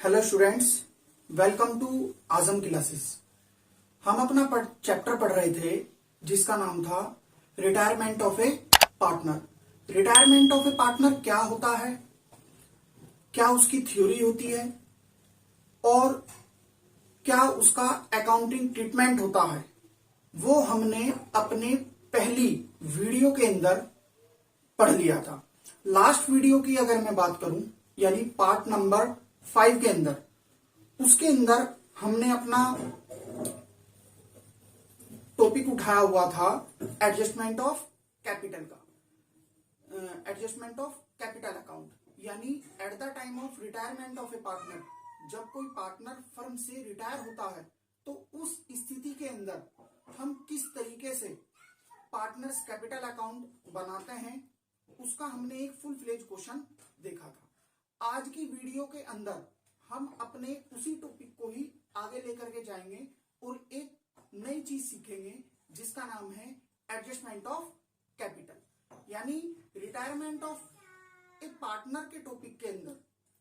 Hello students, welcome to Azam classes. हम अपना chapter पढ़ रहे थे जिसका नाम था retirement of a partner. Retirement of a partner क्या होता है, क्या उसकी थ्योरी होती है और क्या उसका अकाउंटिंग ट्रीटमेंट होता है, वो हमने अपने पहली वीडियो के अंदर पढ़ लिया था। लास्ट वीडियो की अगर मैं बात करूं, यानी पार्ट नंबर 5 के अंदर, उसके अंदर हमने अपना टॉपिक उठाया हुआ था एडजस्टमेंट ऑफ कैपिटल का, एडजस्टमेंट ऑफ कैपिटल अकाउंट। यानी at the time of retirement of a partner, जब कोई पार्टनर फर्म से रिटायर होता है तो उस स्थिति के अंदर हम किस तरीके से पार्टनर्स कैपिटल अकाउंट बनाते हैं, उसका हमने एक फुल फ्लेज क्वेश्चन देखा था। आज की वीडियो के अंदर हम अपने उसी टॉपिक को ही आगे लेकर के जाएंगे और एक नई चीज सीखेंगे जिसका नाम है एडजस्टमेंट ऑफ कैपिटल। यानी रिटायरमेंट ऑफ ए पार्टनर के टॉपिक के अंदर,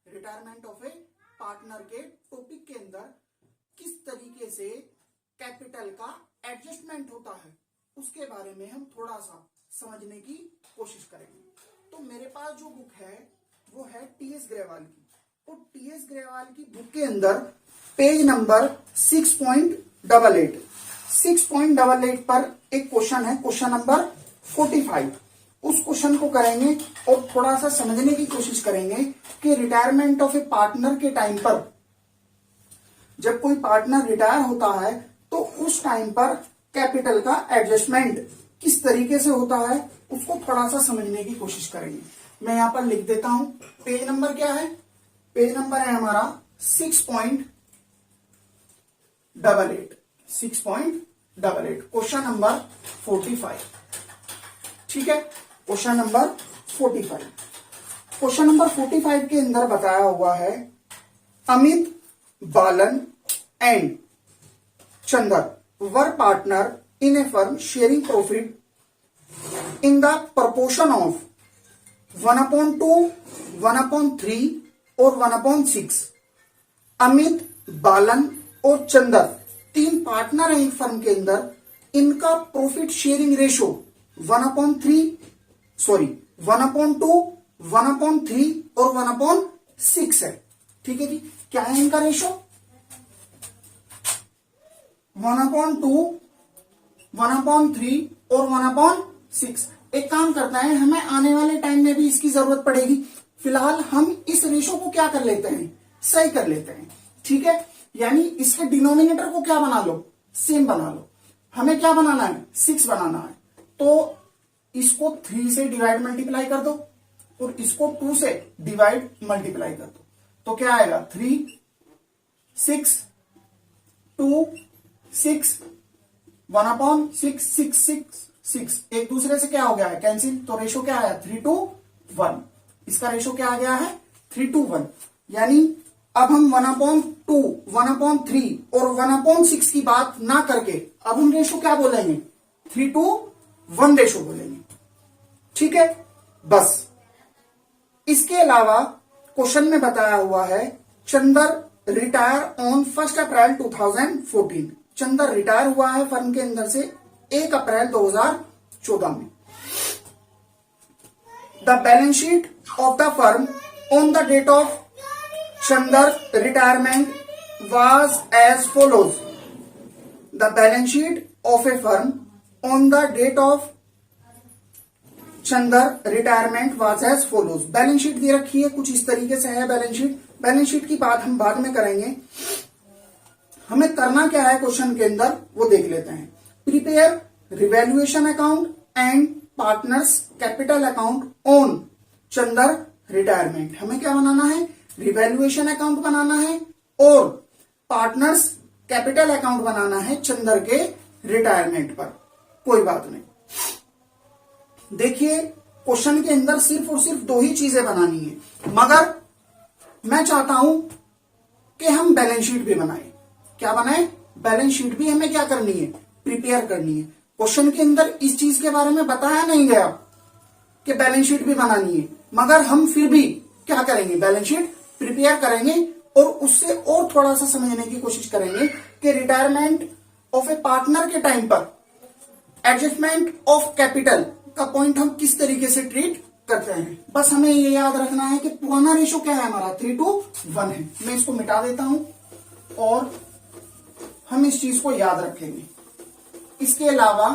रिटायरमेंट ऑफ ए पार्टनर के टॉपिक के अंदर किस तरीके से कैपिटल का एडजस्टमेंट होता है, उसके बारे में हम थोड़ा सा समझने की कोशिश करेंगे। तो मेरे पास जो बुक है वो है टीएस ग्रेवाल की, और टीएस ग्रेवाल की बुक के अंदर पेज नंबर 6.88 पर एक क्वेश्चन है, क्वेश्चन नंबर 45। उस क्वेश्चन को करेंगे और थोड़ा सा समझने की कोशिश करेंगे कि रिटायरमेंट ऑफ ए पार्टनर के टाइम पर, जब कोई पार्टनर रिटायर होता है तो उस टाइम पर कैपिटल का एडजस्टमेंट किस तरीके से होता है, उसको थोड़ा सा समझने की कोशिश करेंगे। मैं यहां पर लिख देता हूं, पेज नंबर क्या है, पेज नंबर है हमारा 6.88, क्वेश्चन नंबर 45। ठीक है, क्वेश्चन नंबर 45। क्वेश्चन नंबर 45 के अंदर बताया हुआ है, Amit, Balan and Chandar were partner in a firm sharing profit in the proportion of 1/2, 1/3 और 1/6। अमित, बालन और चंदर तीन पार्टनर हैं एक फर्म के अंदर, इनका प्रॉफिट शेयरिंग रेशो 1/2, 1/3 और 1/6 है। ठीक है जी, क्या है इनका रेशो? 1/2, 1/3 और 1/6। एक काम करता है, हमें आने वाले टाइम में भी इसकी जरूरत पड़ेगी। फिलहाल हम इस रेशो को क्या कर लेते हैं, सही कर लेते हैं। ठीक है, यानी इसके डिनोमिनेटर को क्या बना लो, सेम बना लो। हमें क्या बनाना है, 6 बनाना है, तो इसको 3 से डिवाइड मल्टीप्लाई कर दो और इसको 2 से डिवाइड मल्टीप्लाई कर दो, तो क्या आएगा 3, 6, 2, 6, 1/6, एक दूसरे से क्या हो गया है, कैंसिल। तो रेशो क्या आया, 3:1। इसका रेशो क्या आ गया है, 3:1। यानी अब हम 1/2, 1/3 और 1/6 की बात ना करके अब हम रेशो क्या बोलेंगे, 3:1 रेशो बोलेंगे। ठीक है, बस। इसके अलावा क्वेश्चन में बताया हुआ है, Chander retire on 1 April 2014। Chander retire हुआ है फर्म के अंदर से 1 अप्रैल 2014 में। The balance sheet of the firm on the date of Chandar retirement was as follows. The balance sheet of a firm on the date of Chandar retirement was as follows. Balance sheet दे रखी है, कुछ इस तरीके से है balance sheet. Balance sheet की बात हम बाद में करेंगे, हमें करना क्या है क्वेश्चन के अंदर वो देख लेते हैं। Prepare revaluation account and partners capital account on Chander retirement. हमें क्या बनाना है, रिवैल्यूएशन अकाउंट बनाना है और पार्टनर्स कैपिटल अकाउंट बनाना है चंदर के रिटायरमेंट पर। कोई बात नहीं, देखिए क्वेश्चन के अंदर सिर्फ और सिर्फ 2 ही चीजें बनानी है, मगर मैं चाहता हूं कि हम बैलेंस शीट भी बनाएं। क्या बनाए, बैलेंस शीट भी हमें क्या करनी है, प्रिपेयर करनी है। क्वेश्चन के अंदर इस चीज के बारे में बताया नहीं गया कि बैलेंस शीट भी बनानी है, मगर हम फिर भी क्या करेंगे, बैलेंस शीट प्रिपेयर करेंगे और उससे और थोड़ा सा समझने की कोशिश करेंगे कि रिटायरमेंट ऑफ ए पार्टनर के टाइम पर एडजस्टमेंट ऑफ कैपिटल का पॉइंट हम किस तरीके से ट्रीट करते हैं। बस हमें ये याद रखना है कि पुराना रेशो क्या है हमारा 3:1 है। मैं इसको मिटा देता हूं और हम इस चीज को याद रखेंगे। इसके अलावा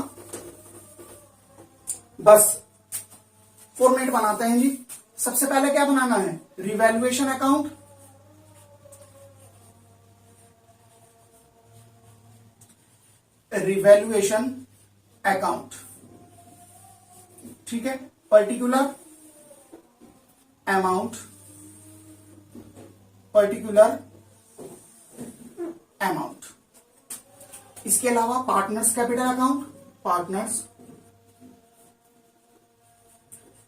बस फॉर्मेट बनाते हैं जी। सबसे पहले क्या बनाना है, रिवैल्यूएशन अकाउंट, रिवैल्यूएशन अकाउंट, ठीक है, पर्टिकुलर अमाउंट, पर्टिकुलर अमाउंट। इसके अलावा partners capital account,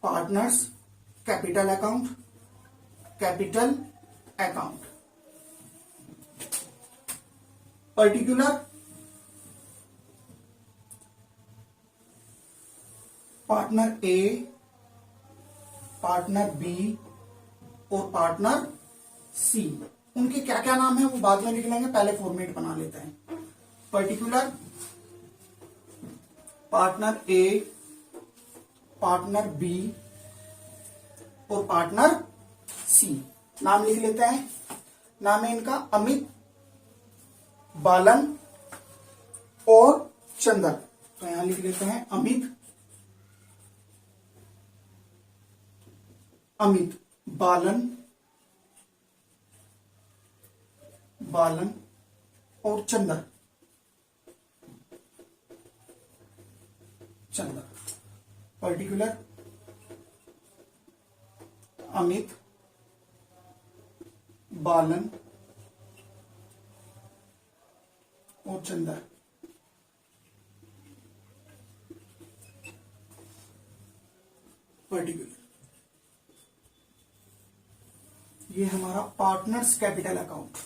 partners capital account, capital account, particular partner A, partner B और पार्टनर सी। उनके क्या क्या नाम है वो बाद में लिख लेंगे, पहले फॉर्मेट बना लेते हैं। Particular partner A, partner B और पार्टनर सी। नाम लिख लेते हैं। नाम है इनका अमित, बालन और चंदर। तो यहां लिख लेते हैं अमित, बालन और चंदर। पर्टिकुलर अमित, बालन और चंदर। पर्टिकुलर ये हमारा पार्टनर्स कैपिटल अकाउंट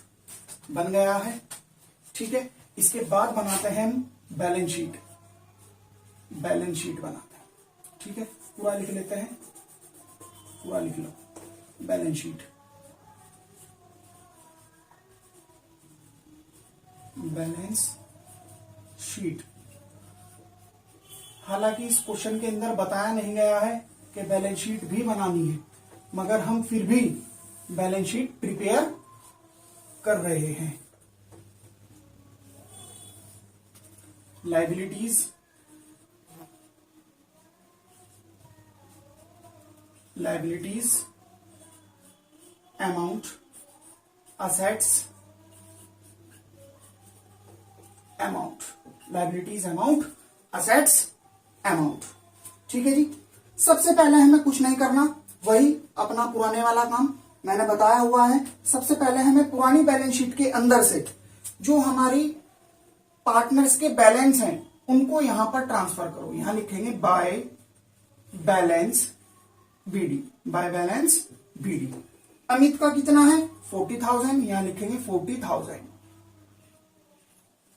बन गया है, ठीक है। इसके बाद बनाते हैं हम बैलेंस शीट। बैलेंस शीट बनाते हैं, ठीक है। पूरा लिख लेते हैं, पूरा लिख लो, बैलेंस शीट। Balance sheet. हालांकि इस क्वेश्चन के अंदर बताया नहीं गया है कि बैलेंस शीट भी बनानी है, मगर हम फिर भी बैलेंस शीट प्रिपेयर कर रहे हैं। Liabilities, amount, assets, amount, liabilities, amount, assets, amount, ठीक है जी। सबसे पहले हमें कुछ नहीं करना, वही अपना पुराने वाला काम मैंने बताया हुआ है। सबसे पहले हमें पुरानी बैलेंस शीट के अंदर से जो हमारी पार्टनर्स के बैलेंस हैं उनको यहां पर ट्रांसफर करो। यहां लिखेंगे by balance BD, by balance BD. Amit का कितना है 40,000, यहां लिखेंगे 40,000।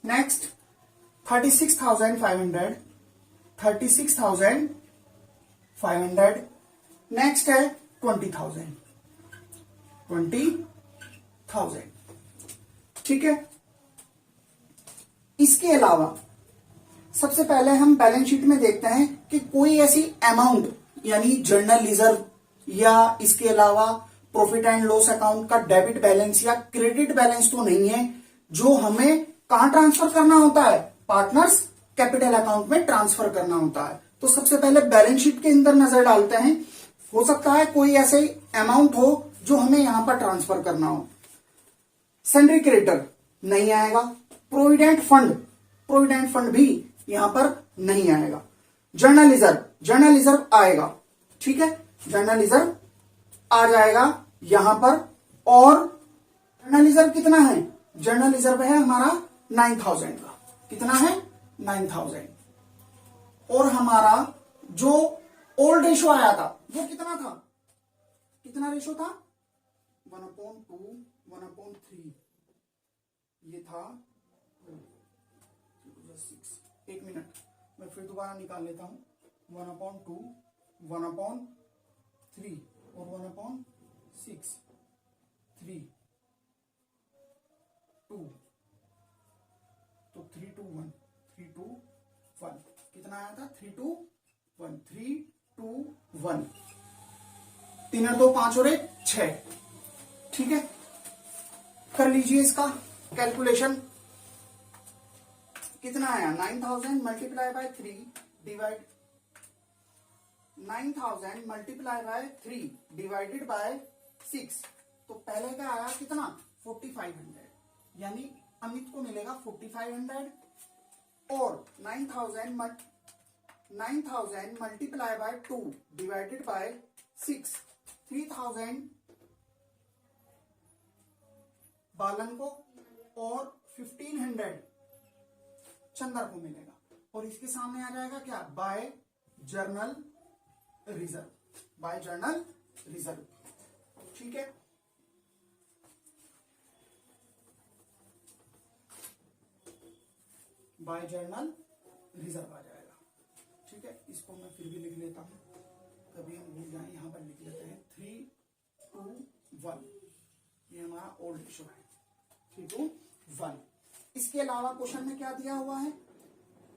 नेक्स्ट 36,500, 36,500। नेक्स्ट है 20,000, 20,000, ठीक है। इसके अलावा सबसे पहले हम बैलेंस शीट में देखते हैं कि कोई ऐसी अमाउंट यानी जर्नल रिजर्व या इसके अलावा प्रॉफिट एंड लॉस अकाउंट का डेबिट बैलेंस या क्रेडिट बैलेंस तो नहीं है जो हमें कहां ट्रांसफर करना होता है, पार्टनर्स कैपिटल अकाउंट में ट्रांसफर करना होता है। तो सबसे पहले बैलेंस शीट के अंदर नजर डालते हैं। हो सकता है कोई ऐसे अमाउंट हो जो हमें यहां पर ट्रांसफर करना हो। सैलरी क्रेडिटर नहीं आएगा, प्रोविडेंट फंड भी यहां पर नहीं आएगा। जर्नल रिजर्व आएगा, ठीक है, जर्नल रिजर्व आ जाएगा यहां पर। और जर्नल रिजर्व कितना है, जर्नल रिजर्व है हमारा 9,000 का। कितना है 9,000। और हमारा जो ओल्ड रेशो आया था वो कितना था, कितना रेशो था 1/2, 1/3 ये था 6। एक मिनट मैं फिर दोबारा निकाल लेता हूं। 1/2, 1/3 और 1/6, 3, कितना आया था 321 321 3 और 2 5 और 1 6। ठीक है, कर लीजिए इसका कैलकुलेशन। कितना आया 9000 multiply by 3 divide 9000 multiply by 3 divided by 6। तो पहले का आया कितना 4500, यानी अमित को मिलेगा 4500 और 9000 मल्टीप्लाई बाय 2 डिवाइडेड बाय 6 3000 बालन को और 1500 चंदर को मिलेगा। और इसके सामने आ जाएगा क्या by journal reserve, by journal reserve. ठीक है, बाय जर्नल रिजर्व आ जाएगा। ठीक है, इसको मैं फिर भी लिख लेता हूं, कभी हम भूल जाए, यहां पर लिख लेते हैं 321। ये हमारा ओल्ड रेशो है 321। इसके अलावा क्वेश्चन में क्या दिया हुआ है,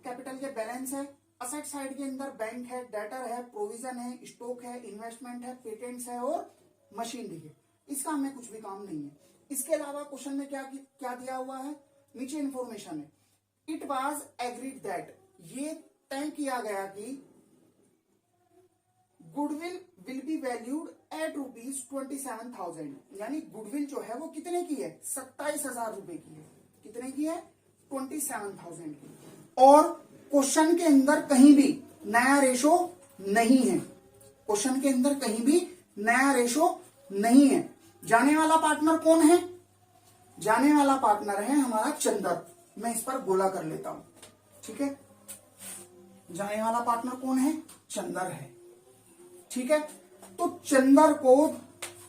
कैपिटल के बैलेंस है, असेट साइड के अंदर बैंक है, डेटर है, प्रोविजन है, स्टॉक है, इन्वेस्टमेंट है, पेटेंट्स है और मशीनरी है। इसका हमें कुछ भी काम नहीं है। इसके अलावा क्वेश्चन में क्या दिया हुआ है, नीचे इंफॉर्मेशन है, इट वॉज एग्रीड दैट, ये तय किया गया कि goodwill will be valued at ₹27,000, यानी गुडविल जो है वो कितने की है 27,000 रुपए की है। कितने की है 27,000 की। और क्वेश्चन के अंदर कहीं भी नया रेशो नहीं है, क्वेश्चन के अंदर कहीं भी नया रेशो नहीं है। जाने वाला पार्टनर कौन है, जाने वाला पार्टनर है हमारा चंदर। मैं इस पर गोला कर लेता हूं। ठीक है, जाने वाला पार्टनर कौन है, चंदर है। ठीक है, तो चंदर को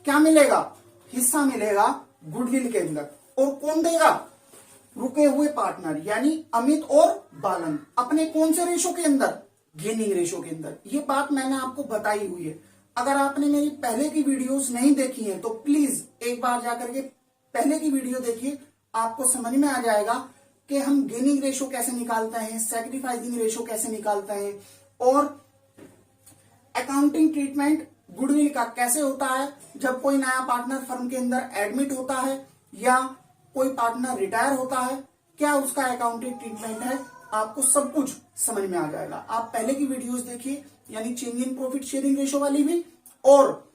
क्या मिलेगा, हिस्सा मिलेगा गुडविल के अंदर। और कौन देगा, रुके हुए पार्टनर यानी अमित और बालन, अपने कौन से रेशो के अंदर, गेनिंग रेशो के अंदर। ये बात मैंने आपको बताई हुई है। अगर आपने मेरी पहले की वीडियोस नहीं देखी है तो प्लीज एक बार जाकर के पहले की वीडियो देखिए, आपको समझ में आ जाएगा कि हम गेनिंग रेशो कैसे निकालते हैं, सैक्रिफाइसिंग रेशो कैसे निकालते हैं, और अकाउंटिंग ट्रीटमेंट गुडविल का कैसे होता है जब कोई नया पार्टनर फर्म के अंदर एडमिट होता है या कोई पार्टनर रिटायर होता है, क्या उसका अकाउंटिंग ट्रीटमेंट है, आपको सब कुछ समझ में आ जाएगा। आप पहले की वीडियोस देखिए, यानी change in profit sharing ratio वाली भी, और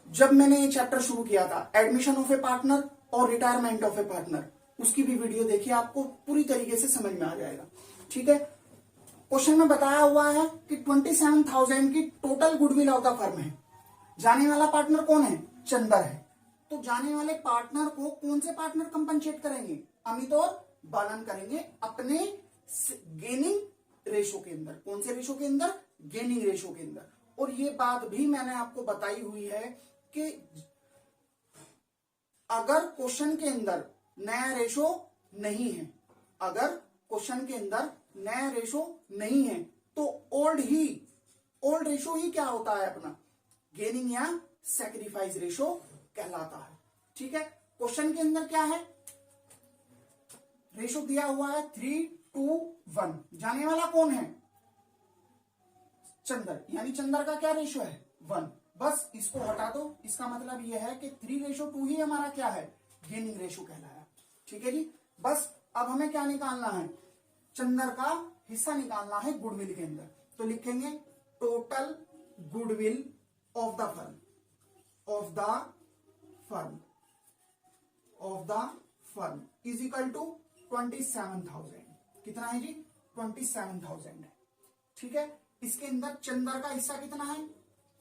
जब मैंने ये चैप्टर शुरू किया था एडमिशन ऑफ ए पार्टनर और रिटायरमेंट ऑफ ए पार्टनर, उसकी भी वीडियो देखिए, आपको पूरी तरीके से समझ में आ जाएगा। ठीक है, क्वेश्चन में बताया हुआ है कि 27,000 की total goodwill of the firm है। जाने वाला पार्टनर कौन है, चंदर है। तो जाने वाले पार्टनर को कौन से पार्टनर कंपनसेट करेंगे, अमित और बालन करेंगे अपने गेनिंग रेशो के अंदर। कौन से रेशो के अंदर, गेनिंग रेशो के अंदर। और ये बात भी मैंने आपको बताई हुई है कि अगर क्वेश्चन के अंदर नया रेशो नहीं है, अगर क्वेश्चन के अंदर नया रेशो नहीं है तो ओल्ड रेशो ही क्या होता है अपना, गेनिंग या सैक्रिफाइस रेशो कहलाता है। ठीक है, क्वेश्चन के अंदर क्या है, रेशो दिया हुआ है 3:1। जाने वाला कौन है, चंदर, यानी चंदर का क्या रेशो है 1। बस इसको हटा दो, इसका मतलब यह है कि 3:2 ही हमारा क्या है, गेनिंग रेशो कहलाया। ठीक है जी, बस अब हमें क्या निकालना है, चंदर का हिस्सा निकालना है गुडविल के अंदर। तो लिखेंगे total goodwill of the firm, of the firm, of the firm is equal to 27,000। कितना है जी, 27,000 है। ठीक है, इसके अंदर चंदर का हिस्सा कितना है,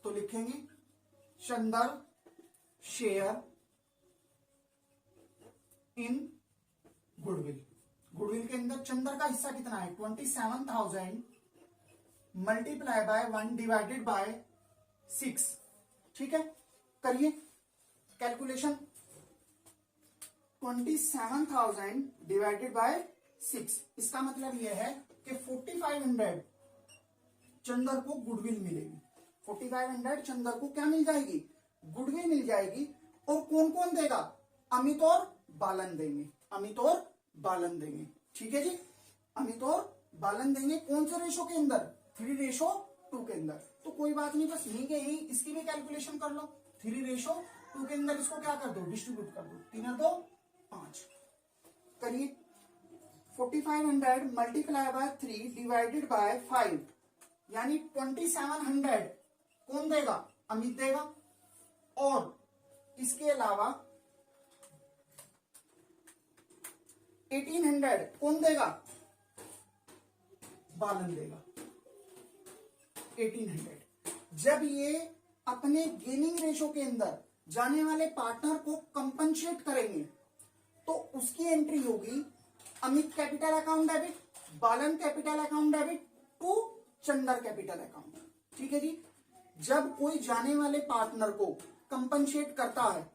तो लिखेंगे Chander share in goodwill. Goodwill के अंदर चंदर का हिस्सा कितना है 27,000 मल्टीप्लाई बाय 1 डिवाइडेड बाय 6। ठीक है, करिए कैलकुलेशन। 27,000 डिवाइडेड बाय 6, इसका मतलब यह है कि 4500 चंदर को गुडविल मिलेगी। 4500 चंदर को क्या मिल जाएगी, गुडविल मिल जाएगी। और कौन कौन देगा, अमित और बालन देंगे, अमित और बालन देंगे। ठीक है जी, अमित और बालन देंगे कौन से रेशो के अंदर, 3:2 के अंदर। तो कोई बात नहीं, बस यही के यही इसकी भी कैलकुलेशन कर लो। 3:2 के अंदर इसको क्या कर दो, डिस्ट्रीब्यूट कर दो। 3 और 2 5 करिए। 4500 मल्टीप्लाई बाय 3 डिवाइडेड बाय 5 यानी 2700 कौन देगा, अमित देगा। और इसके अलावा 1800 कौन देगा, बालन देगा। 1800 जब ये अपने गेनिंग रेशो के अंदर जाने वाले पार्टनर को कंपनसेट करेंगे तो उसकी एंट्री होगी Amit capital account debit, Balan capital account debit to Chander capital account. ठीक है जी। जब कोई जाने वाले पार्टनर को कंपनसेट करता है,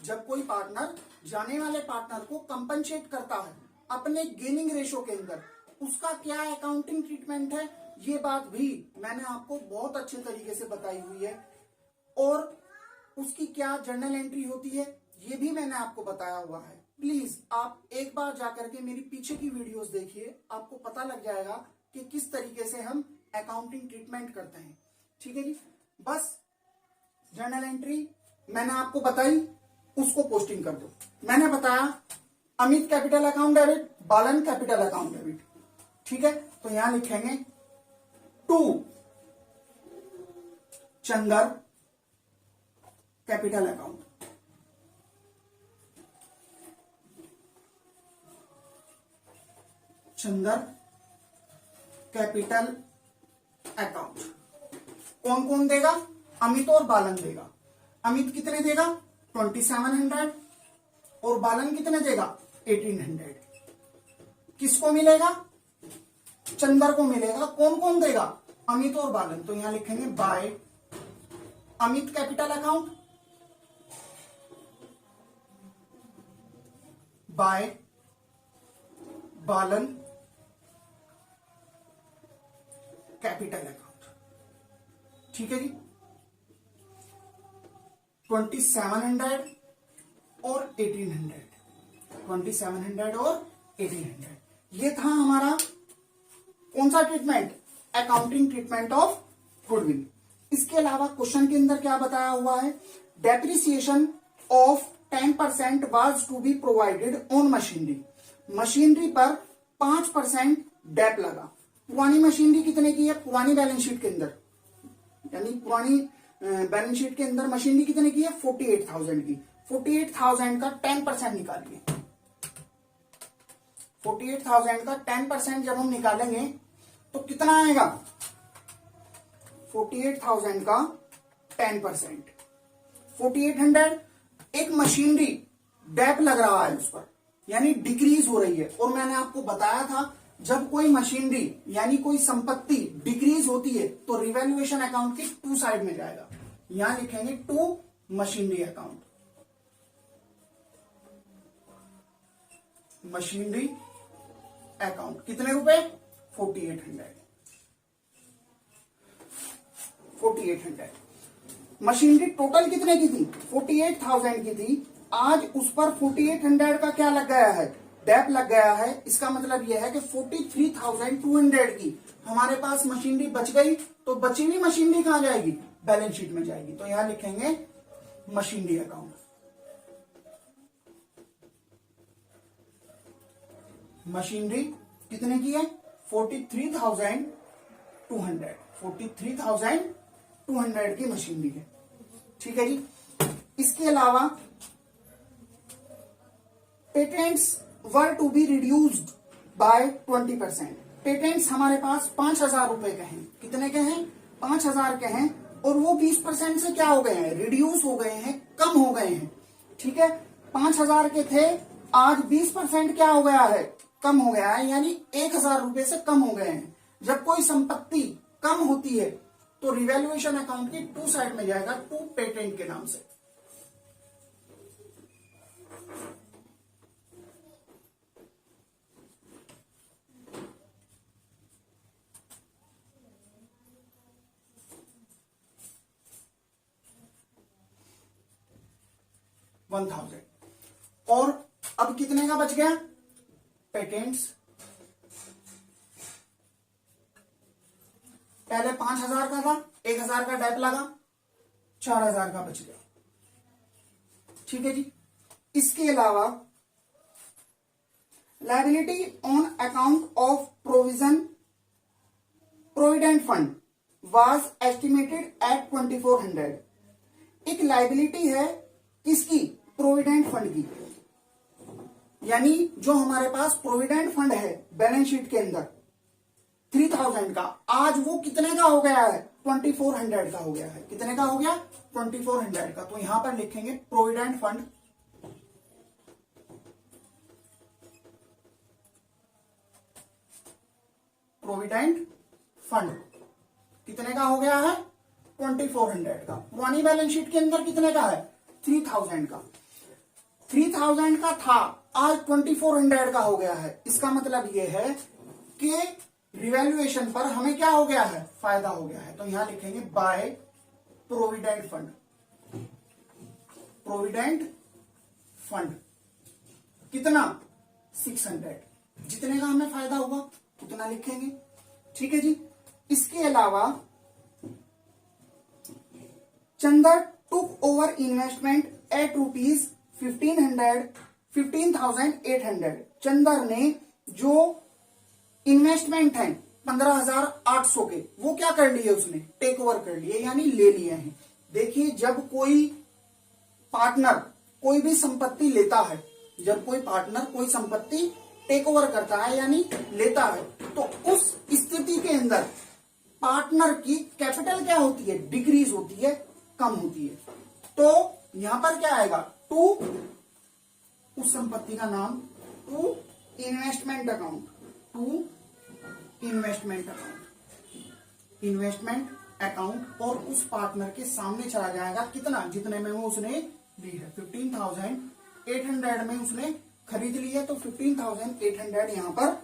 जब कोई पार्टनर जाने वाले पार्टनर को कंपनसेट करता है अपने गेनिंग रेशो के अंदर, उसका क्या अकाउंटिंग ट्रीटमेंट है, ये बात भी मैंने आपको बहुत अच्छे तरीके से बताई हुई है। और उसकी क्या जर्नल एंट्री होती है ये भी मैंने आपको बताया हुआ है। प्लीज आप एक बार जाकर के मेरी पीछे की वीडियोस देखिए, आपको पता लग जाएगा कि किस तरीके से हम अकाउंटिंग ट्रीटमेंट करते हैं। ठीक है जी। बस जर्नल एंट्री मैंने आपको बताई, उसको पोस्टिंग कर दो। मैंने बताया Amit capital account debit, Balan capital account debit. ठीक है, तो यहां लिखेंगे to Chander capital account. Chander capital account कौन कौन देगा, अमित और बालन देगा। अमित कितने देगा 2700 और बालन कितने देगा 1800। किसको मिलेगा, चंदर को मिलेगा। कौन कौन देगा, अमित और बालन। तो यहां लिखेंगे by Amit capital account, by Balan capital account. ठीक है जी। 2700 और 1800, 2700 और 1800 ये था हमारा कौन सा treatment, accounting treatment of goodwill. इसके अलावा क्वेश्चन के अंदर क्या बताया हुआ है, depreciation of 10% was to be provided on machinery. Machinery पर 5% डेप लगा। पुरानी मशीनरी कितने की है, पुरानी बैलेंस शीट के अंदर, यानी पुरानी बैलेंस शीट के अंदर मशीनरी कितने की है 48,000 की। 48,000 का 10% निकालिए। 48,000 का 10% जब हम निकालेंगे तो कितना आएगा, 48,000 का 10%, 4800। एक मशीनरी डेप लग रहा है उस पर, यानी डिक्रीज हो रही है। और मैंने आपको बताया था जब कोई मशीनरी यानी कोई संपत्ति डिक्रीज होती है तो रिवैल्यूएशन अकाउंट की टू साइड में जाएगा। यहां लिखेंगे to machinery account, machinery account कितने रुपए 4800। 4800 मशीनरी टोटल कितने की थी 48,000 की थी। आज उस पर 4800 का क्या लग गया है, डेप लग गया है। इसका मतलब यह है कि 43,200 की हमारे पास मशीनरी बच गई। तो बची हुई मशीनरी कहां जाएगी, बैलेंस शीट में जाएगी। तो यहां लिखेंगे मशीनरी अकाउंट। मशीनरी कितने की है 43,200, 43,200 की मशीनरी है। ठीक है जी। इसके अलावा patents were to be reduced by 20%। Patents हमारे पास 5,000 रुपए के हैं। कितने के हैं 5,000 के हैं। और वो 20% से क्या हो गए हैं, रिड्यूस हो गए हैं, कम हो गए हैं। ठीक है, 5,000 के थे, आज 20% क्या हो गया है, कम हो गया है, यानी 1,000 रुपए से कम हो गए हैं। जब कोई संपत्ति कम होती है तो रिवैल्यूएशन अकाउंट की टू साइड में जाएगा, टू पेटेंट के नाम से। और अब कितने का बच गया, पेटेंट्स पहले 5,000 का था, 1,000 का डेप लगा, 4,000 का बच गया। ठीक है जी। इसके अलावा liability on account of provident fund was estimated at 2,400। एक लायबिलिटी है किसकी? प्रोविडेंट फंड की, यानी जो हमारे पास प्रोविडेंट फंड है बैलेंस शीट के अंदर 3,000 का, आज वो कितने का हो गया है? 2,400 का हो गया है। कितने का हो गया? 2,400 का। तो यहां पर लिखेंगे प्रोविडेंट फंड, प्रोविडेंट फंड कितने का हो गया है? 2,400 का। पुरानी बैलेंस शीट के अंदर कितने का है? 3,000 का। 3,000 का था, आज 2,400 का हो गया है। इसका मतलब यह है कि रिवैल्यूएशन पर हमें क्या हो गया है? फायदा हो गया है। तो यहां लिखेंगे by provident fund, provident fund कितना? 600। जितने का हमें फायदा होगा उतना लिखेंगे। ठीक है जी। इसके अलावा Chander took over investment at ₹15,800। Chander ने जो इन्वेस्टमेंट है 15,800 के, वो क्या कर लिए? उसने टेक ओवर कर लिए, यानी ले लिए हैं। देखिए, जब कोई पार्टनर कोई भी संपत्ति लेता है, जब कोई पार्टनर कोई संपत्ति टेक ओवर करता है यानी लेता है, तो उस स्थिति के अंदर पार्टनर की कैपिटल क्या होती है? डिक्रीज होती है, कम होती है। तो यहां पर क्या आएगा? टू, उस संपत्ति का नाम, to investment account, to investment account, investment account, और उस पार्टनर के सामने चला जाएगा कितना? जितने में वो उसने ली है। 15,800 में उसने खरीद ली है, तो 15,800 यहां पर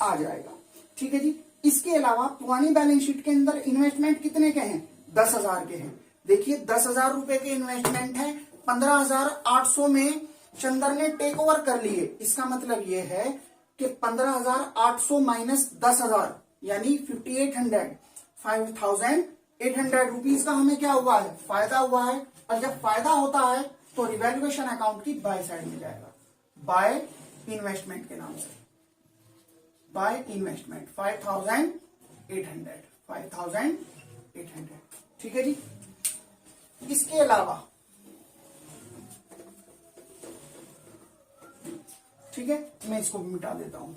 आ जाएगा। ठीक है जी। इसके अलावा पुरानी बैलेंस शीट के अंदर इन्वेस्टमेंट कितने के हैं? 10,000 के हैं। देखिए, 10,000 रुपए के इन्वेस्टमेंट है, 15,800 में चंदर ने टेक ओवर कर लिए। इसका मतलब यह है कि 15,800 माइनस 10,000 यानी 5,800 रुपीज का हमें क्या हुआ है? फायदा हुआ है। और जब फायदा होता है तो रिवैल्यूएशन अकाउंट की बाय साइड में जाएगा, बाय इन्वेस्टमेंट के नाम से, बाय इन्वेस्टमेंट 5,800। ठीक है जी। इसके अलावा ठीक है, मैं इसको भी मिटा देता हूं।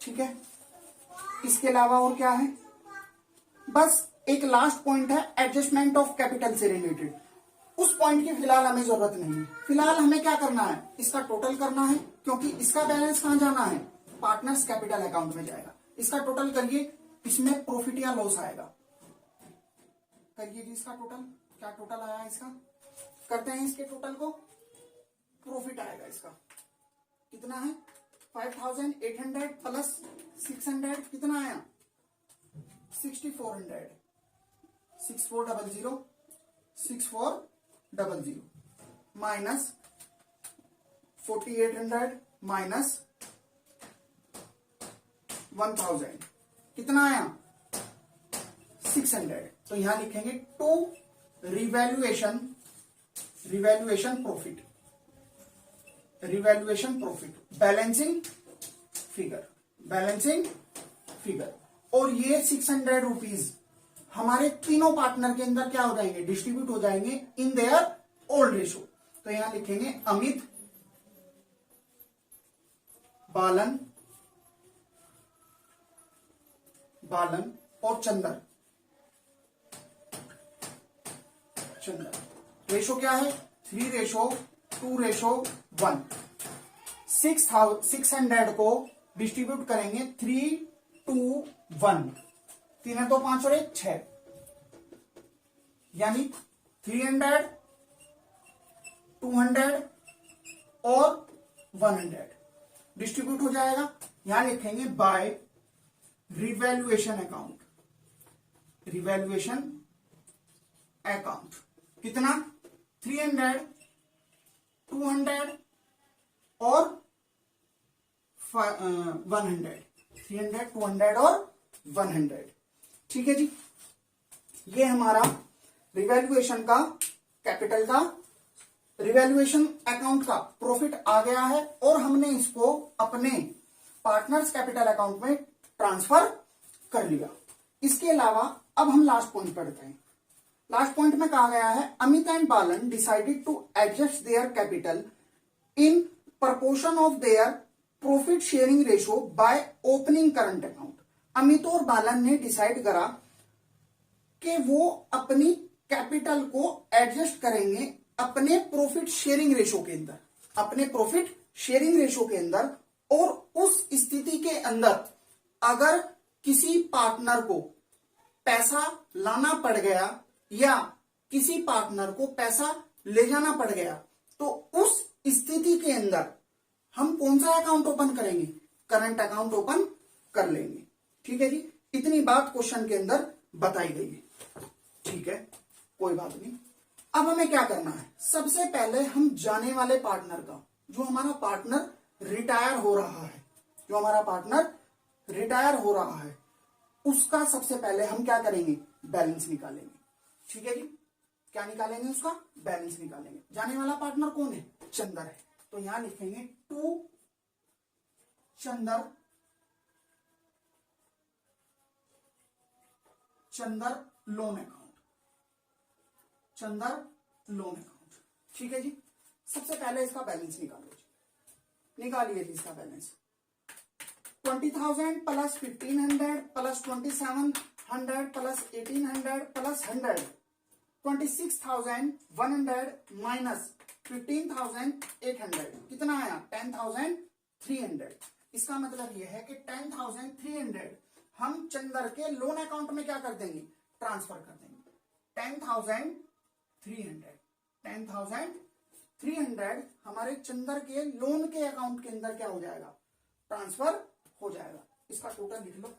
ठीक है। इसके अलावा और क्या है? बस एक लास्ट पॉइंट है एडजस्टमेंट ऑफ कैपिटल से रिलेटेड। उस पॉइंट की फिलहाल हमें जरूरत नहीं है। फिलहाल हमें क्या करना है? इसका टोटल करना है, क्योंकि इसका बैलेंस कहां जाना है? पार्टनर्स कैपिटल अकाउंट में जाएगा। इसका टोटल करिए, इसमें प्रॉफिट या लॉस आएगा। करिए जी इसका टोटल, क्या टोटल आया इसका? करते हैं इसके टोटल को। प्रॉफिट आएगा इसका कितना है? 5,800 प्लस 600 कितना आया? 6,400। 6,400 माइनस 4,800 माइनस 1,000 कितना आया? 600। तो यहां लिखेंगे to revaluation profit, revaluation profit, balancing figure. और ये 600 रुपीज हमारे तीनों पार्टनर के अंदर क्या हो जाएंगे? डिस्ट्रीब्यूट हो जाएंगे इन देयर ओल्ड रेशो। तो यहां लिखेंगे अमित, बालन और चंदर। रेशो क्या है? 3:2:1। 600 को डिस्ट्रीब्यूट करेंगे 3:2:1। 3 है तो 5 और 1 6, यानी 300, 200 और 100 डिस्ट्रीब्यूट हो जाएगा। यहां लिखेंगे बाय रिवैल्यूएशन अकाउंट कितना? 300 200 और 100, 300, 200 और 100। ठीक है जी, ये हमारा रिवैल्यूएशन का, कैपिटल का, रिवैल्यूएशन अकाउंट का प्रॉफिट आ गया है और हमने इसको अपने पार्टनर्स कैपिटल अकाउंट में ट्रांसफर कर लिया। इसके अलावा अब हम लास्ट पॉइंट पढ़ते हैं। लास्ट पॉइंट में कहा गया है Amit and Balan decided to adjust their capital in proportion of their profit sharing ratio by opening current account. Amit और बालन ने डिसाइड करा कि वो अपनी कैपिटल को एडजस्ट करेंगे अपने प्रॉफिट शेयरिंग रेशो के अंदर, अपने प्रॉफिट शेयरिंग रेशो के अंदर। और उस स्थिति के अंदर अगर किसी पार्टनर को पैसा लाना पड़ गया या किसी पार्टनर को पैसा ले जाना पड़ गया, तो उस स्थिति के अंदर हम कौन सा अकाउंट ओपन करेंगे? करंट अकाउंट ओपन कर लेंगे। ठीक है जी, इतनी बात क्वेश्चन के अंदर बताई गई है। ठीक है, कोई बात नहीं। अब हमें क्या करना है? सबसे पहले हम जाने वाले पार्टनर का, जो हमारा पार्टनर रिटायर हो रहा है, जो हमारा पार्टनर रिटायर हो रहा है, उसका सबसे पहले हम क्या करेंगे? बैलेंस निकालेंगे। ठीक है जी, क्या निकालेंगे? उसका बैलेंस निकालेंगे। जाने वाला पार्टनर कौन है? चंदर है। तो यहां लिखेंगे to Chander, Chander loan account, Chander loan account. ठीक है जी, सबसे पहले इसका बैलेंस निकालो। निकालिए जी इसका balance. 20,000 plus 1,500 plus 2,700 plus 1,800 plus 100, 26,100 minus 15,800 कितना आया? 10,300। इसका मतलब यह है कि 10,300 हम चंदर के लोन अकाउंट में क्या कर देंगे? ट्रांसफर कर देंगे। 10,300 हमारे चंदर के लोन के अकाउंट के अंदर क्या हो जाएगा? ट्रांसफर हो जाएगा। इसका टोटल लिख लो।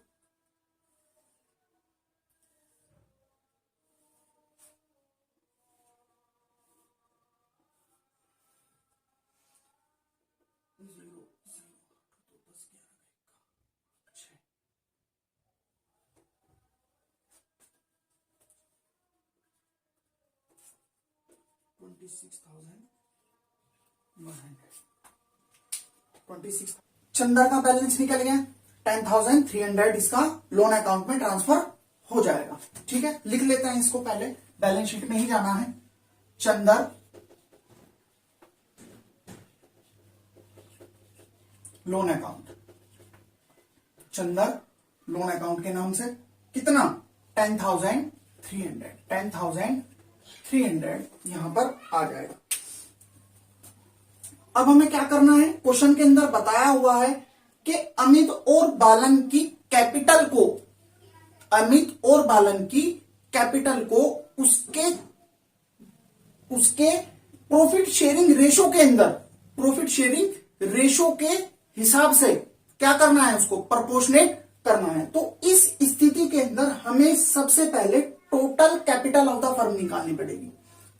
चंदर का बैलेंस निकल गया। 10,300 इसका लोन अकाउंट में ट्रांसफर हो जाएगा। ठीक है, लिख लेते हैं इसको। पहले बैलेंस शीट में ही जाना है। Chander loan account, Chander loan account के नाम से कितना? 10,300, 10,300 यहां पर आ जाएगा। अब हमें क्या करना है? क्वेश्चन के अंदर बताया हुआ है कि अमित और बालन की कैपिटल को, अमित और बालन की कैपिटल को उसके प्रॉफिट शेयरिंग रेशो के अंदर, प्रॉफिट शेयरिंग रेशो के हिसाब से क्या करना है? उसको प्रोपोर्शनेट करना है। तो इस स्थिति के अंदर हमें सबसे पहले total capital of the firm निकालनी पड़ेगी।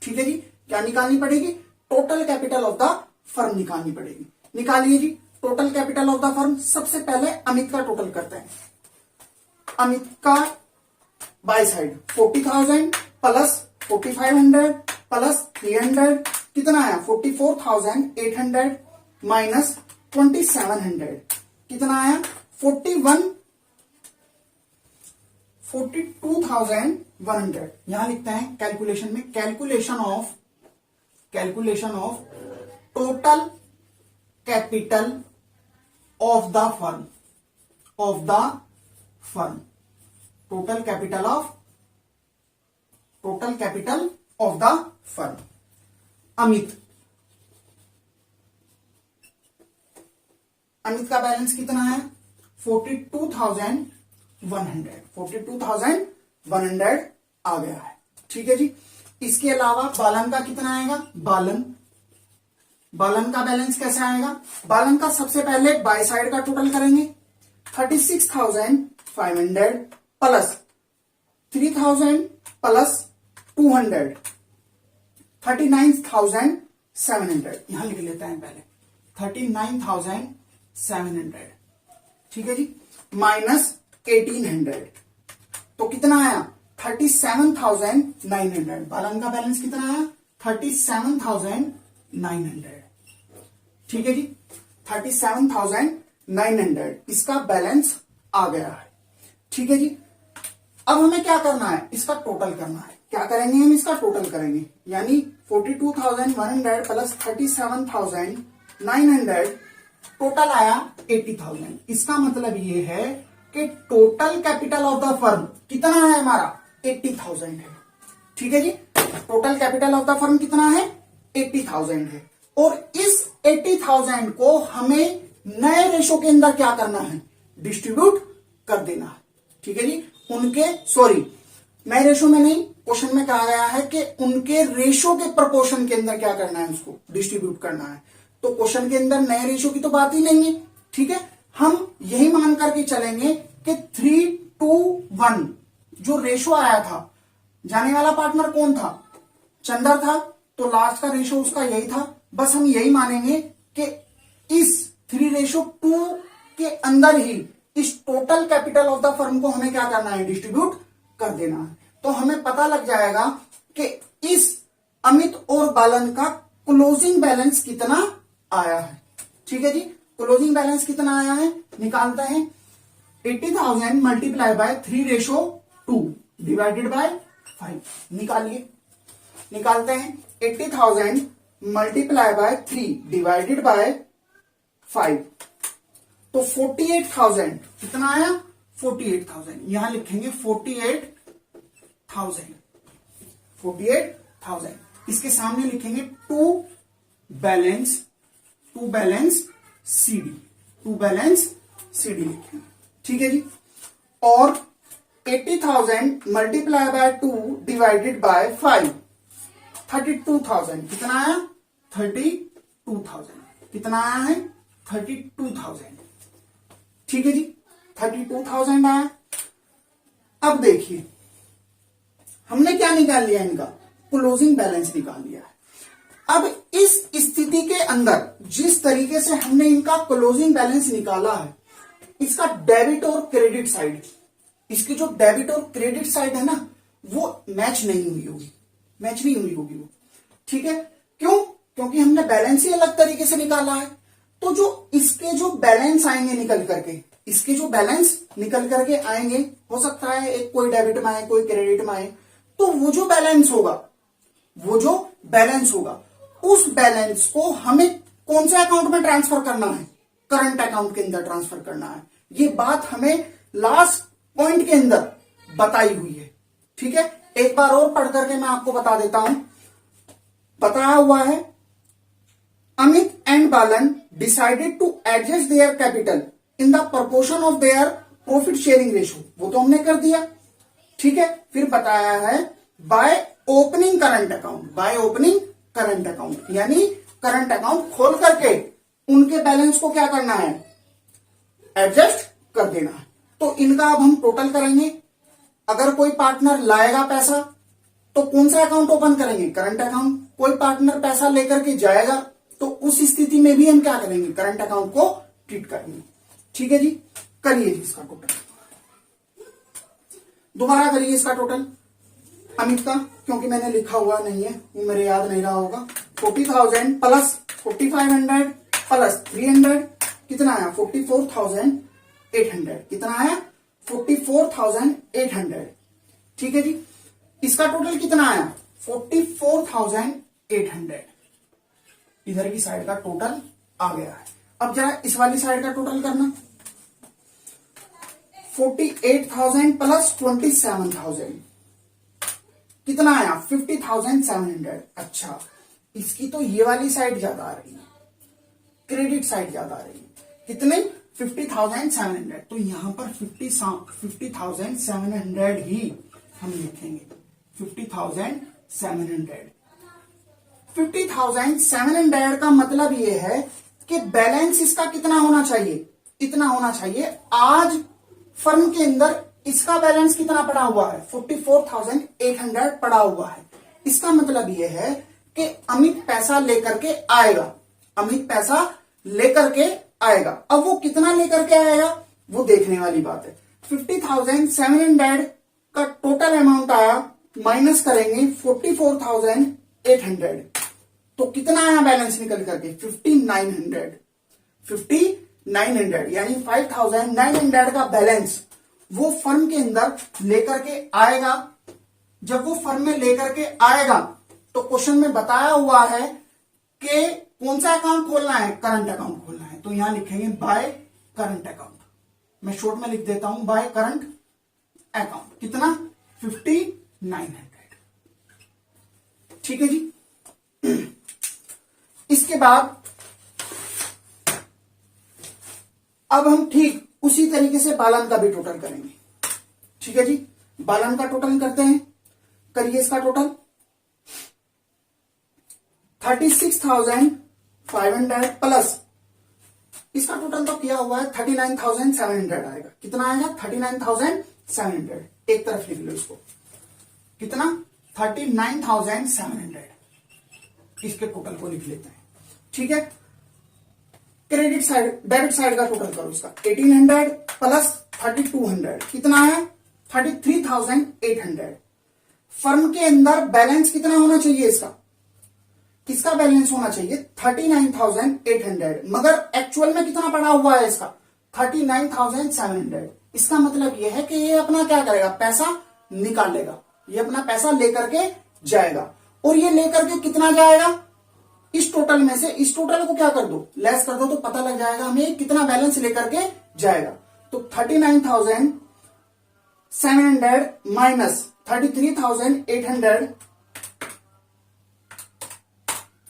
ठीक है जी, क्या निकालनी पड़ेगी? Total capital of the firm निकालनी पड़ेगी। निकालिए जी total capital of the firm. सबसे पहले अमित का टोटल करते हैं। अमित का बाय साइड 40,000 प्लस 4,500 प्लस 300 कितना आया? 44,800 माइनस 2,700 कितना आया? 42,100। यहां लिखते हैं कैलकुलेशन में, calculation of total capital of the firm, total capital of the firm. Amit का बैलेंस कितना है? 42,100 आ गया है। ठीक है जी, इसके अलावा बालन का कितना आएगा? बालन का बैलेंस कैसे आएगा? बालन का सबसे पहले बाय साइड का टोटल करेंगे। 36,500 प्लस 3,000 प्लस 200, 39,700 यहां लिख लेते हैं पहले 39,700, ठीक है जी, माइनस 1800, तो कितना आया 37,900। बालन का बैलेंस कितना आया 37,900, ठीक है जी, 37,900 इसका बैलेंस आ गया है, ठीक है जी। अब हमें क्या करना है, इसका टोटल करना है। क्या करेंगे हम, इसका टोटल करेंगे, यानी 42,100 प्लस 37,900 टोटल आया 80,000। इसका मतलब ये है कि total capital of the firm कितना है हमारा 80,000 है, ठीक है जी। Total capital of the firm कितना है 80,000 है, और इस 80,000 को हमें नए रेशो के अंदर क्या करना है, डिस्ट्रीब्यूट कर देना है, ठीक है जी। नए रेशो में नहीं, क्वेश्चन में कहा गया है कि उनके रेशो के प्रपोर्शन के अंदर क्या करना है, उसको डिस्ट्रीब्यूट करना है। तो क्वेश्चन के अंदर नए रेशो की तो बात ही नहीं है, ठीक है। हम यही मान करके चलेंगे कि 3:1 जो रेशो आया था, जाने वाला पार्टनर कौन था, चंदा था, तो लास्ट का रेशो उसका यही था। बस हम यही मानेंगे कि इस 3:2 के अंदर ही इस total capital of the firm को हमें क्या करना है, डिस्ट्रीब्यूट कर देना है। तो हमें पता लग जाएगा कि इस अमित और बालन का क्लोजिंग बैलेंस कितना आया है, ठीक है जी। क्लोजिंग बैलेंस कितना आया है निकालते हैं, 80,000 मल्टीप्लाई बाय 3:2 डिवाइडेड बाय 5। निकालते हैं 80,000 मल्टीप्लाई बाय 3 डिवाइडेड बाय 5, तो 48,000 कितना आया 48,000। यहां लिखेंगे 48,000। इसके सामने लिखेंगे टू बैलेंस सीडी लिखेंगे, ठीक है जी। और 80,000 मल्टीप्लाई बाय 2 डिवाइडेड बाय 5, 32,000 कितना आया 32,000, कितना आया है 32,000, ठीक है जी, 32,000 आया। अब देखिए हमने क्या निकाल लिया, इनका क्लोजिंग बैलेंस निकाल लिया है। अब इस स्थिति के अंदर जिस तरीके से हमने इनका क्लोजिंग बैलेंस निकाला है, इसका डेबिट और क्रेडिट साइड, इसकी जो डेबिट और क्रेडिट साइड है ना, वो मैच नहीं हुई होगी वो, ठीक है। क्यों? क्योंकि हमने बैलेंस ही अलग तरीके से निकाला है। तो जो इसके जो बैलेंस आएंगे निकल करके आएंगे, हो सकता है एक कोई डेबिट में आए, कोई क्रेडिट में आए, तो वो जो बैलेंस होगा उस बैलेंस को हमें कौन से अकाउंट में ट्रांसफर करना है, करंट अकाउंट के अंदर ट्रांसफर करना है। ये बात हमें लास्ट पॉइंट के अंदर बताई हुई है, ठीक है। एक बार और पढ़ करके मैं आपको बता देता हूं। बताया हुआ है, Amit and Balan decided to adjust their capital in the proportion of their profit sharing ratio, वो तो हमने कर दिया, ठीक है। फिर बताया है बाय ओपनिंग करंट अकाउंट, यानी करंट अकाउंट खोल करके उनके बैलेंस को क्या करना है, एडजस्ट कर देना है। तो इनका अब हम टोटल करेंगे। अगर कोई पार्टनर लाएगा पैसा तो कौन सा अकाउंट ओपन करेंगे, करंट अकाउंट। कोई पार्टनर पैसा लेकर के जाएगा तो उस स्थिति में भी हम क्या करेंगे, करंट अकाउंट को ट्रीट करेंगे, ठीक है जी। करिए जी इसका टोटल, दोबारा करिए इसका टोटल अमित का, क्योंकि मैंने लिखा हुआ नहीं है, वो मेरे याद नहीं रहा होगा। 40,000 प्लस 4,500 प्लस 300 कितना आया 44,800, कितना आया 44,800, ठीक है जी। इसका टोटल कितना आया 44,800, इधर की साइड का टोटल आ गया है। अब जरा इस वाली साइड का टोटल करना, 48,000 प्लस 27,000 कितना आया 50,700। अच्छा, इसकी तो ये वाली साइड ज्यादा आ रही है, क्रेडिट साइड ज्यादा आ रही है, कितने 50,700। तो यहां पर 50,700 ही हम लिखेंगे, 50,700। 50,700 का मतलब ये है कि बैलेंस इसका कितना होना चाहिए, इतना होना चाहिए। आज फर्म के अंदर इसका बैलेंस कितना पड़ा हुआ है 44,800 पड़ा हुआ है। इसका मतलब यह है कि अमित पैसा लेकर के आएगा, अमित पैसा लेकर के आएगा। अब वो कितना लेकर के आएगा वो देखने वाली बात है। 50,700 का टोटल अमाउंट आया, माइनस करेंगे 44,800, तो कितना आया बैलेंस निकल करके 5900 यानी 5,900 का बैलेंस वो फर्म के अंदर लेकर के आएगा। जब वो फर्म में लेकर के आएगा तो क्वेश्चन में बताया हुआ है कि कौन सा अकाउंट खोलना है, करंट अकाउंट खोलना है, तो यहां लिखेंगे बाय करंट अकाउंट। मैं शॉर्ट में लिख देता हूं बाय करंट अकाउंट। कितना 5900। ठीक है जी। इसके बाद अब हम ठीक उसी तरीके से बालन का भी टोटल करेंगे। ठीक है जी, बालन का टोटल करते हैं। करिए इसका टोटल 36,500 प्लस इसका टोटल तो किया हुआ है 39,700 आएगा। कितना आएगा 39,700। एक तरफ लिख लो इसको, कितना 39,700। इसके टोटल को लिख लेते हैं। ठीक है, क्रेडिट साइड डेबिट साइड का टोटल करो इसका 1800 प्लस 3200 कितना है 33,800। फर्म के अंदर बैलेंस कितना होना चाहिए इसका, किसका बैलेंस होना चाहिए 39,800, मगर एक्चुअल में कितना पड़ा हुआ है इसका 39,700। इसका मतलब यह है कि ये अपना क्या करेगा, पैसा निकाल लेगा, ये अपना पैसा लेकर के जाएगा। और ये लेकर के कितना जाएगा, इस टोटल में से इस टोटल को क्या कर दो, लेस कर दो, तो पता लग जाएगा हमें कितना बैलेंस लेकर के जाएगा। तो 39,700 माइनस 33,800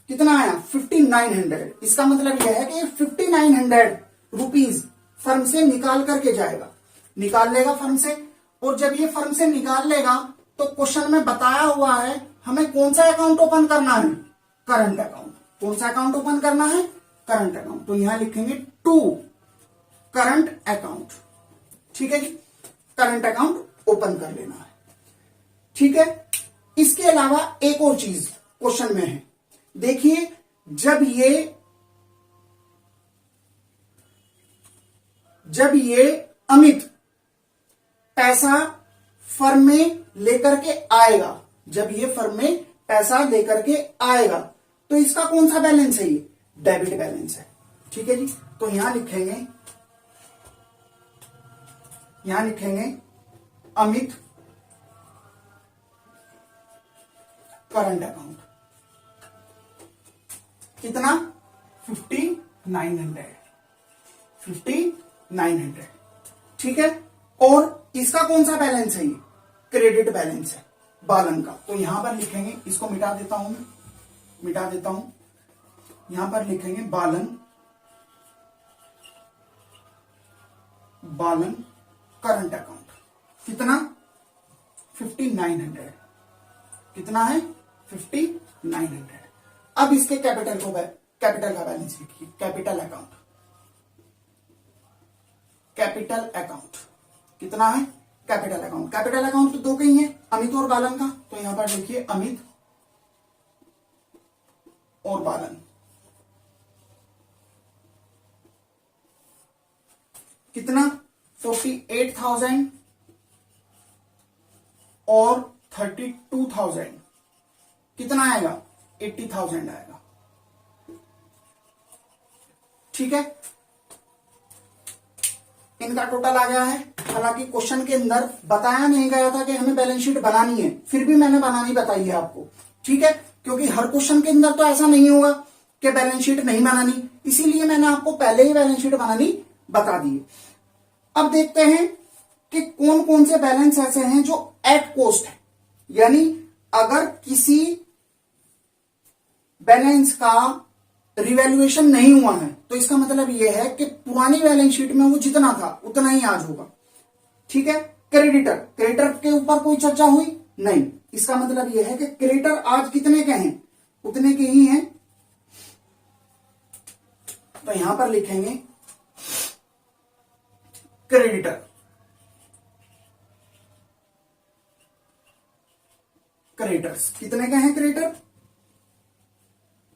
कितना आया 5,900। इसका मतलब यह है कि 5,900 रुपीज फर्म से निकाल करके जाएगा, निकाल लेगा फर्म से। और जब ये फर्म से निकाल लेगा तो क्वेश्चन में बताया हुआ है हमें कौन सा अकाउंट ओपन करना है, करंट अकाउंट। कौन सा अकाउंट ओपन करना है, करंट अकाउंट। तो यहां लिखेंगे टू करंट अकाउंट। ठीक है जी, करंट अकाउंट ओपन कर लेना है। ठीक है, इसके अलावा एक और चीज क्वेश्चन में है, देखिए जब ये अमित पैसा फर्म में लेकर के आएगा, जब ये फर्म में पैसा लेकर के आएगा तो इसका कौन सा बैलेंस है, ये डेबिट बैलेंस है। ठीक है जी, तो यहां लिखेंगे अमित करंट अकाउंट। कितना 5,900। ठीक है, और इसका कौन सा बैलेंस है, ये क्रेडिट बैलेंस है बालन का। तो यहां पर लिखेंगे, इसको मिटा देता हूं, यहां पर लिखेंगे बालन करंट अकाउंट। कितना 5,900। कितना है 5,900। अब इसके कैपिटल का बैलेंस लिखिए, कैपिटल अकाउंट कितना है, कैपिटल अकाउंट तो दो के ही है, अमित और बालन का। तो यहां पर देखिए अमित और बालन। कितना 48,000 और 32,000 कितना आएगा 80,000 आएगा। ठीक है, इनका टोटल आ गया है। हालांकि क्वेश्चन के अंदर बताया नहीं गया था कि हमें बैलेंस शीट बनानी है, फिर भी मैंने बनानी बताई है आपको। ठीक है, क्योंकि हर क्वेश्चन के अंदर तो ऐसा नहीं होगा कि बैलेंस शीट नहीं बनानी, इसीलिए मैंने आपको पहले ही बैलेंस शीट बनानी बता दी। अब देखते हैं कि कौन कौन से बैलेंस ऐसे हैं जो एट कॉस्ट है, यानी अगर किसी बैलेंस का रिवैल्यूएशन नहीं हुआ है तो इसका मतलब यह है कि पुरानी बैलेंस शीट में वो जितना था उतना ही आज होगा। ठीक है, क्रेडिटर के ऊपर कोई चर्चा हुई नहीं, इसका मतलब यह है कि क्रेडिटर आज कितने के हैं उतने के ही हैं। तो यहां पर लिखेंगे क्रेडिटर्स कितने के हैं, क्रेडिटर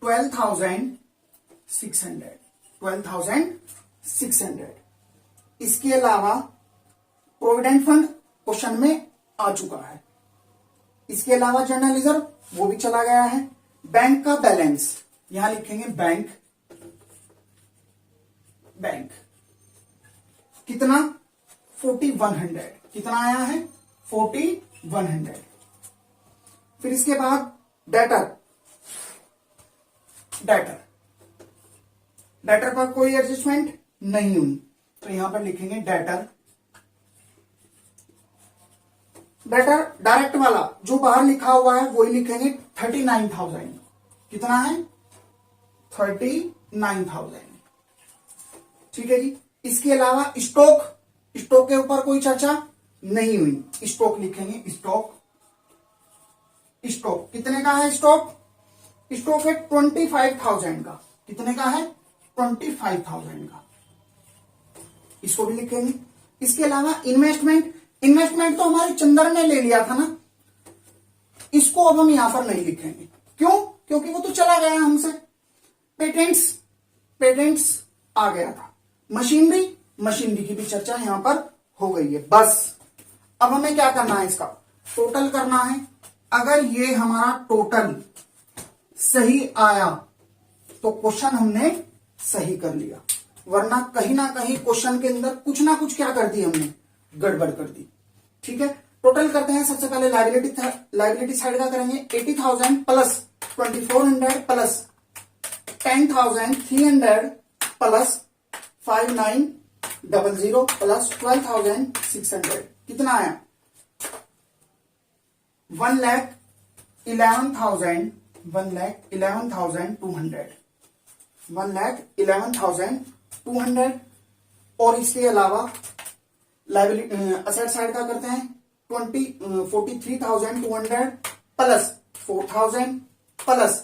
12,600। इसके अलावा प्रोविडेंट फंड क्वेश्चन में आ चुका है। इसके अलावा जनरल रिजर्व वो भी चला गया है। बैंक का बैलेंस यहां लिखेंगे बैंक कितना 4100। कितना आया है 4100। फिर इसके बाद डेटर पर कोई एडजस्टमेंट नहीं हुई तो यहां पर लिखेंगे डेटर डायरेक्ट वाला जो बाहर लिखा हुआ है वही लिखेंगे 39,000। कितना है 39,000। ठीक है जी। इसके अलावा स्टॉक के ऊपर कोई चर्चा नहीं हुई। स्टॉक लिखेंगे स्टॉक कितने का है स्टॉक है 25,000 का। कितने का है 25,000 का। इसको भी लिखेंगे। इसके अलावा इन्वेस्टमेंट तो हमारे चंदर ने ले लिया था ना, इसको अब हम यहां पर नहीं लिखेंगे। क्यों? क्योंकि वो तो चला गया हमसे। पेटेंट्स आ गया था। मशीनरी की भी चर्चा यहां पर हो गई है। बस अब हमें क्या करना है, इसका टोटल करना है। अगर ये हमारा टोटल सही आया तो क्वेश्चन हमने सही कर लिया, वरना कहीं ना कहीं क्वेश्चन के अंदर कुछ ना कुछ क्या कर दी हमने, गड़बड़ कर दी। ठीक है, टोटल करते हैं। सबसे पहले लाइबिलिटी साइड का करेंगे। 80,000 प्लस 2400 प्लस 10,300 प्लस 5900 प्लस 12,600। कितना आया 1,11,200। 1,11,200। और इसके अलावा लाइबिलिटी असेट साइड का करते हैं। 43,200 plus 4,000 plus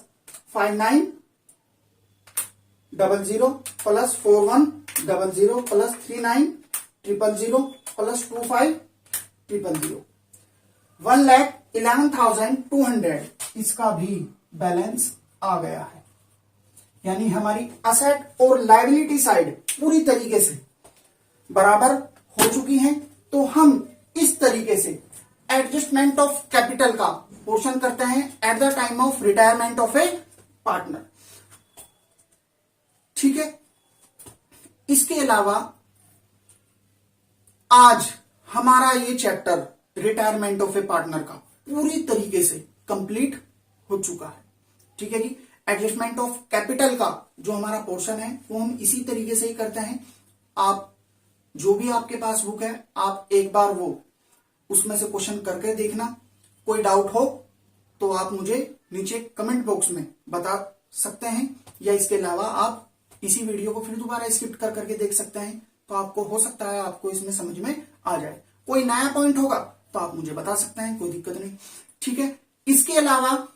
5900 plus 4100 plus 3900 plus 2500। 1,11,200 इसका भी बैलेंस आ गया है। यानी हमारी असेट और लायबिलिटी साइड पूरी तरीके से बराबर हो चुकी हैं। तो हम इस तरीके से एडजस्टमेंट ऑफ कैपिटल का पोर्शन करते हैं at the time of retirement of a partner. ठीक है, इसके अलावा आज हमारा ये chapter retirement of a partner का पूरी तरीके से कंप्लीट हो चुका है। ठीक है जी। एडजस्टमेंट ऑफ कैपिटल का जो हमारा पोर्शन है वो हम इसी तरीके से ही करते हैं। आप जो भी आपके पास बुक है आप एक बार वो उसमें से क्वेश्चन करके देखना। कोई डाउट हो तो आप मुझे नीचे कमेंट बॉक्स में बता सकते हैं, या इसके अलावा आप इसी वीडियो को फिर दोबारा स्किप कर करके देख सकते हैं। तो आपको हो सकता है आपको इसमें समझ में आ जाए। कोई नया पॉइंट होगा तो आप मुझे बता सकते हैं, कोई दिक्कत नहीं। ठीक है, इसके अलावा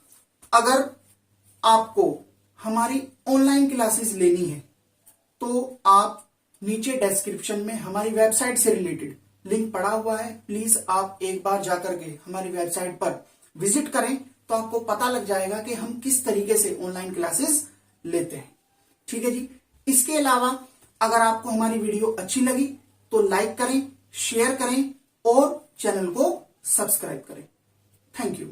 अगर आपको हमारी ऑनलाइन क्लासेस लेनी है तो आप नीचे डिस्क्रिप्शन में हमारी वेबसाइट से रिलेटेड लिंक पड़ा हुआ है। प्लीज आप एक बार जाकर के हमारी वेबसाइट पर विजिट करें तो आपको पता लग जाएगा कि हम किस तरीके से ऑनलाइन क्लासेस लेते हैं। ठीक है जी। इसके अलावा अगर आपको हमारी वीडियो अच्छी लगी तो लाइक करें, शेयर करें और चैनल को सब्सक्राइब करें। Thank you.